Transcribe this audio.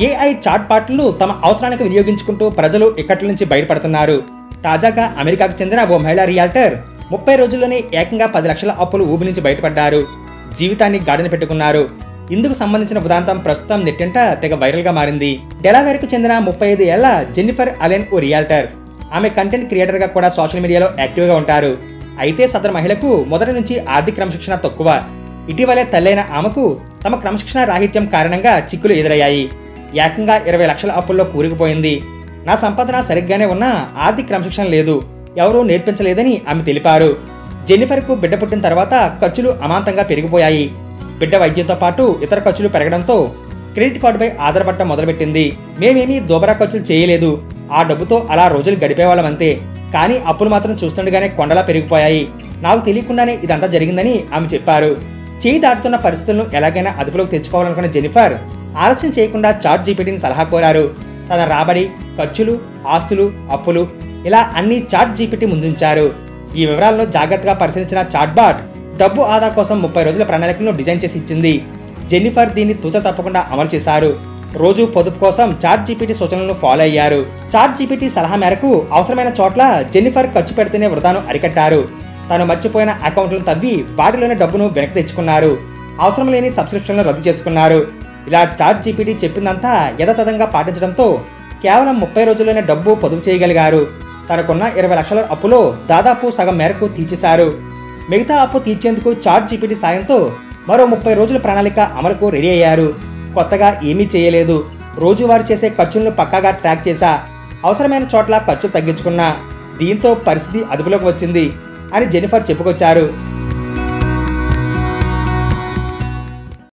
AI chat బాట్లను తమ అవసరానికి వినియోగించుకుంటూ ప్రజలు ఇక్కట్ల నుంచి బయటపడుతున్నారు. తాజాగా అమెరికాకు చెందిన ఓ మహిళా రియాల్టర్ 30 రోజుల్లోనే ఏకంగా 10 లక్షల అప్పులు ఊబి నుంచి బయటపడ్డారు. జీవితాన్ని గాడిన పెట్టుకున్నారు. ఇందుకు సంబంధించిన ఉదాంతం ప్రస్తుతం నెట్టింట తెగ వైరల్ గా మారింది. డెలావేర్కు చెందిన 35 ఏళ్ల జెన్నిఫర్ అలెన్ ఓ రియాల్టర్. ఆమె కంటెంట్ క్రియేటర్ గా కూడా సోషల్ మీడియాలో యాక్టివ్ గా ఉంటారు. అయితే సదరు మహిళకు మొదటి నుంచి ఆర్థిక క్రమశిక్షణ తక్కువ. ఇటీవలే తల్లైన ఆమెకు తమ క్రమశిక్షణ రాహిత్యం కారణంగా చిక్కులు ఎదురయ్యాయి. ఏకంగా 20 లక్షల అప్పుల్లో కూరుకుపోయింది. నా సంపాదన సరిగ్గానే ఉన్నా ఆర్థిక క్రమశిక్షణ లేదు, ఎవరూ నేర్పించలేదని ఆమె తెలిపారు. జెన్నిఫర్కు బిడ్డ పుట్టిన తర్వాత ఖర్చులు అమాంతంగా పెరిగిపోయాయి. బిడ్డ వైద్యంతో పాటు ఇతర ఖర్చులు పెరగడంతో క్రెడిట్ కార్డుపై ఆధారపడటం మొదలుపెట్టింది. మేమేమీ దోబరా ఖర్చులు చేయలేదు, ఆ డబ్బుతో అలా రోజులు గడిపేవాళ్ళమంతే. కానీ అప్పులు మాత్రం చూస్తుండగానే కొండలా పెరిగిపోయాయి. నాకు తెలియకుండానే ఇదంతా జరిగిందని ఆమె చెప్పారు. చేయి దాటుతున్న పరిస్థితులను ఎలాగైనా అదుపులోకి తెచ్చుకోవాలనుకున్న జెన్నిఫర్ ఆలస్యం చేయకుండా చాట్ జీపీటీని సలహా కోరారు. తన రాబడి, ఖర్చులు, ఆస్తులు, అప్పులు ఇలా అన్ని చాట్ జీపీటీ ముందుంచారు. ఈ వివరాలను జాగ్రత్తగా పరిశీలించిన చాట్ బాట్ డబ్బు ఆదా కోసం 30 రోజుల ప్రణాళికలను డిజైన్ చేసి ఇచ్చింది. జెన్నిఫర్ దీన్ని తూచ తప్పకుండా అమలు చేశారు. రోజు పొదుపు కోసం చాట్ జీపీటీ సూచనలను ఫాలో అయ్యారు. చాట్ జీపీటీ సలహా మేరకు అవసరమైన చోట్ల జెన్నిఫర్ ఖర్చు పెడితేనే వృధాను అరికట్టారు. తాను మర్చిపోయిన అకౌంట్లను తవ్వి వాటిలోని డబ్బును వెనక్కి తెచ్చుకున్నారు. అవసరం లేని సబ్స్క్రిప్షన్లను రద్దు చేసుకున్నారు. ఇలా చాట్ జీపీటీ చెప్పిందంతా యథాతథంగా పాటించడంతో కేవలం 30 రోజుల్లోనే డబ్బు పొదుపు చేయగలిగారు. తనకున్న 20 లక్షల అప్పులో దాదాపు సగం మేరకు తీర్చేశారు. మిగతా అప్పు తీర్చేందుకు చాట్ జీపీటీ సాయంతో మరో 30 రోజుల ప్రణాళిక అమలుకు రెడీ అయ్యారు. కొత్తగా ఏమీ చేయలేదు. రోజువారీ చేసే ఖర్చులను పక్కాగా ట్రాక్ చేశా. అవసరమైన చోట్ల ఖర్చులు తగ్గించుకున్నా. దీంతో పరిస్థితి అదుపులోకి వచ్చింది అని జెన్నిఫర్ చెప్పుకొచ్చారు.